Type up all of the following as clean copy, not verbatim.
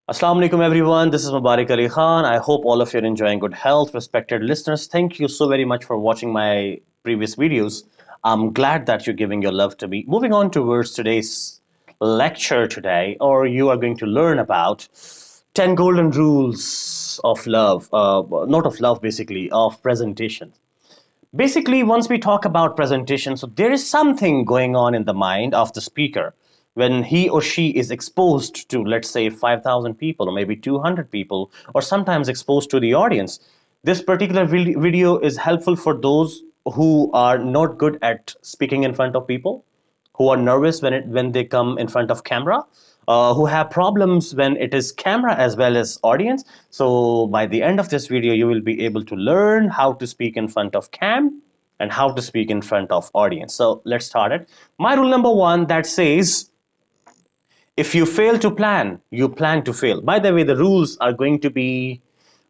Assalamu alaikum everyone. This is Mubarak Ali Khan. I hope all of you are enjoying good health. Respected listeners, thank you so very much for watching my previous videos. I'm glad that you're giving your love to me. Moving on towards today's lecture today, or you are going to learn about 10 golden rules of love, not of love basically, of presentation. Basically, once we talk about presentation, so there is something going on in the mind of the speaker when he or she is exposed to, let's say, 5,000 people or maybe 200 people, or sometimes exposed to the audience. This particular video is helpful for those who are not good at speaking in front of people, who are nervous when they come in front of camera, who have problems when it is camera as well as audience. So by the end of this video, you will be able to learn how to speak in front of cam and how to speak in front of audience. So let's start it. My rule number one that says, if you fail to plan, you plan to fail. By the way, the rules are going to be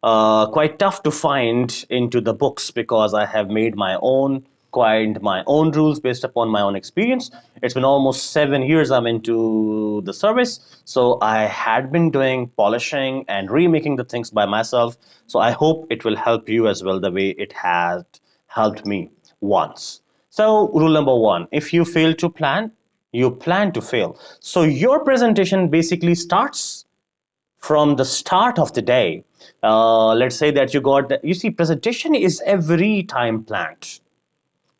quite tough to find into the books because I have made my own, coined my own rules based upon my own experience. It's been almost 7 years I'm into the service, so I had been doing polishing and remaking the things by myself. So I hope it will help you as well the way it had helped me once. So rule number one: if you fail to plan, you plan to fail. So your presentation basically starts from the start of the day. Let's say that you see, presentation is every time planned.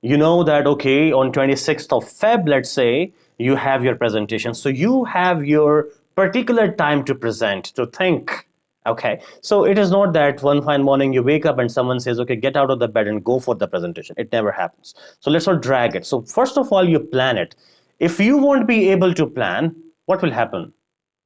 You know that, okay, on 26th of Feb, let's say, you have your presentation. So you have your particular time to present, to think. Okay, so it is not that one fine morning you wake up and someone says, okay, get out of the bed and go for the presentation. It never happens. So let's not drag it. So first of all, you plan it. If you won't be able to plan, what will happen?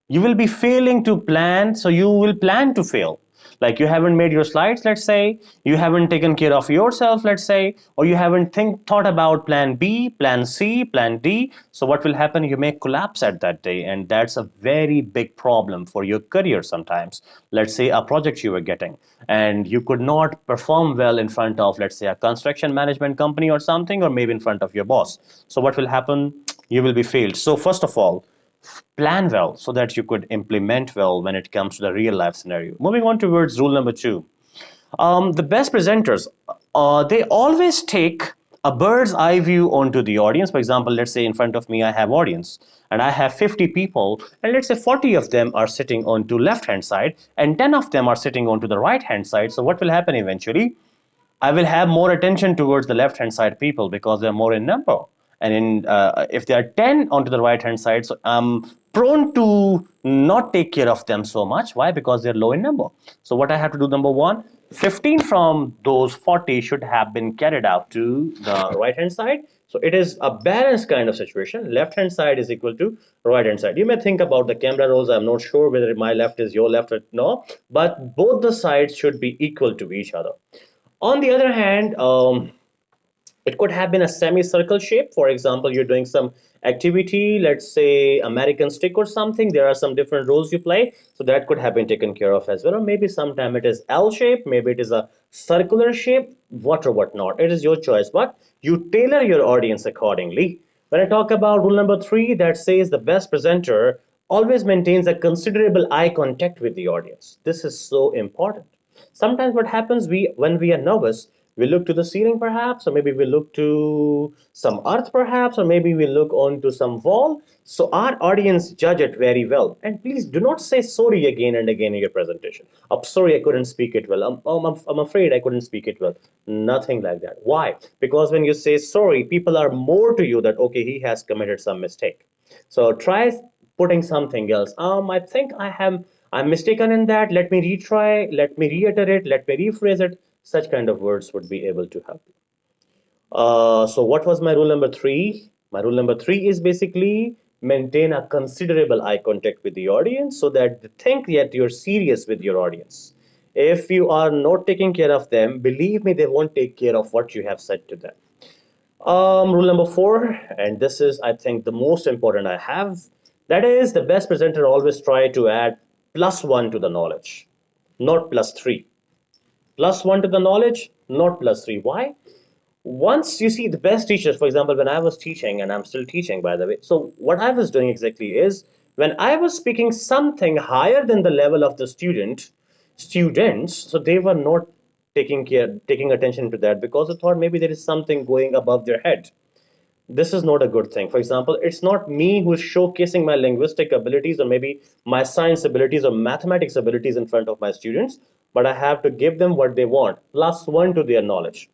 You will be failing to plan, so you will plan to fail. Like, you haven't made your slides, let's say, you haven't taken care of yourself, let's say, or you haven't thought about plan B, plan C, plan D. So what will happen? You may collapse at that day, and that's a very big problem for your career. Sometimes, let's say, a project you were getting and you could not perform well in front of, let's say, a construction management company or something, or maybe in front of your boss. So what will happen? You will be failed. So first of all, plan well so that you could implement well when it comes to the real life scenario. Moving on towards rule number two. The best presenters, they always take a bird's eye view onto the audience. For example, let's say in front of me I have audience and I have 50 people, and let's say 40 of them are sitting onto left hand side and 10 of them are sitting onto the right hand side. So what will happen eventually? I will have more attention towards the left hand side people because they're more in number. And if there are 10 onto the right hand side, so I'm prone to not take care of them so much. Why? Because they're low in number. So what I have to do, number one, 15 from those 40 should have been carried out to the right hand side. So it is a balanced kind of situation. Left hand side is equal to right hand side. You may think about the camera rolls. I'm not sure whether my left is your left or no, but both the sides should be equal to each other. On the other hand, it could have been a semicircle shape. For example, you're doing some activity, let's say American stick or something. There are some different roles you play. So that could have been taken care of as well. Or maybe sometime it is L shape, maybe it is a circular shape, what or what not. It is your choice, but you tailor your audience accordingly. When I talk about rule number three, that says the best presenter always maintains a considerable eye contact with the audience. This is so important. Sometimes what happens, we when we are nervous, we look to the ceiling perhaps, or maybe we look to some earth perhaps, or maybe we look onto some wall. So our audience judge it very well. And please do not say sorry again and again in your presentation. I'm sorry, I couldn't speak it well. I'm afraid I couldn't speak it well. Nothing like that. Why? Because when you say sorry, people are more to you that, okay, he has committed some mistake. So try putting something else. I think I'm mistaken in that. Let me retry, let me reiterate, let me rephrase it. Such kind of words would be able to help you. So what was my rule number three? My rule number three is basically maintain a considerable eye contact with the audience so that they think that you're serious with your audience. If you are not taking care of them, believe me, they won't take care of what you have said to them. Rule number four, and this is, I think, the most important I have, that is the best presenter always try to add plus one to the knowledge, not plus three. Plus one to the knowledge, not plus three. Why? Once you see the best teachers, for example, when I was teaching, and I'm still teaching, by the way. So what I was doing exactly is When I was speaking something higher than the level of the students, so they were not taking attention to that because they thought maybe there is something going above their head. This is not a good thing. For example, it's not me who's showcasing my linguistic abilities or maybe my science abilities or mathematics abilities in front of my students, but I have to give them what they want, plus one to their knowledge.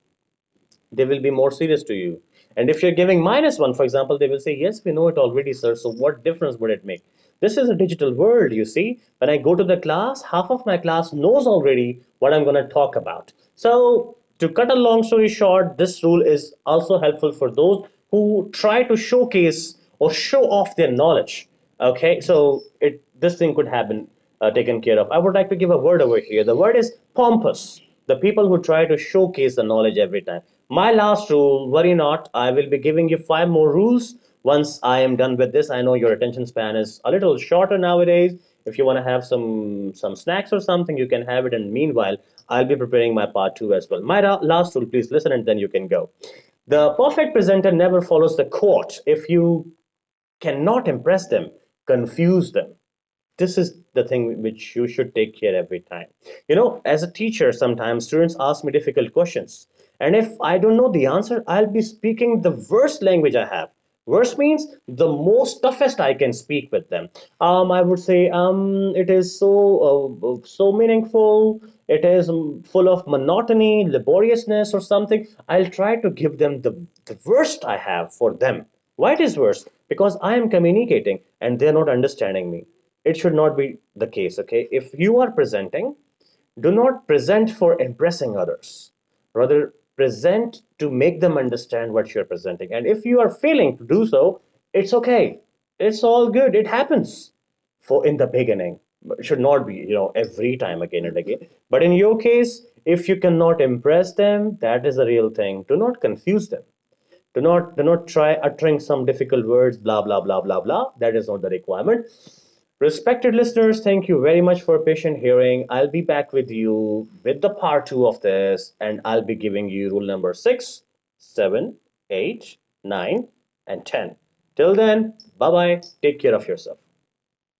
They will be more serious to you. And if you're giving minus one, for example, they will say, yes, we know it already, sir. So what difference would it make? This is a digital world, you see. When I go to the class, half of my class knows already what I'm going to talk about. So to cut a long story short, this rule is also helpful for those who try to showcase or show off their knowledge. Okay, so this thing could happen taken care of. I would like to give a word over here. The word is pompous. The people who try to showcase the knowledge every time. My last rule, worry not, I will be giving you 5 more rules once I am done with this. I know your attention span is a little shorter nowadays. If you want to have some snacks or something, you can have it. And meanwhile, I'll be preparing my part two as well. My last rule, please listen and then you can go. The perfect presenter never follows the quote. If you cannot impress them, confuse them. This is the thing which you should take care every time. As a teacher, sometimes students ask me difficult questions, and if I don't know the answer, I'll be speaking the worst language I have. Worst means the most toughest I can speak with them. I would say, it is so meaningful. It is full of monotony, laboriousness, or something. I'll try to give them the worst I have for them. Why it is worse? Because I am communicating and they're not understanding me. It should not be the case. Okay, if you are presenting, do not present for impressing others, rather present to make them understand what you're presenting. And if you are failing to do so, it's okay, it's all good, it happens for in the beginning, but it should not be every time again and again. But in your case, if you cannot impress them, that is the real thing. Do not confuse them. Do not try uttering some difficult words, blah blah blah blah blah. That is not the requirement. Respected listeners, thank you very much for patient hearing. I'll be back with you with the part two of this, and I'll be giving you rule number 6, 7, 8, 9, and 10. Till then, bye bye. Take care of yourself.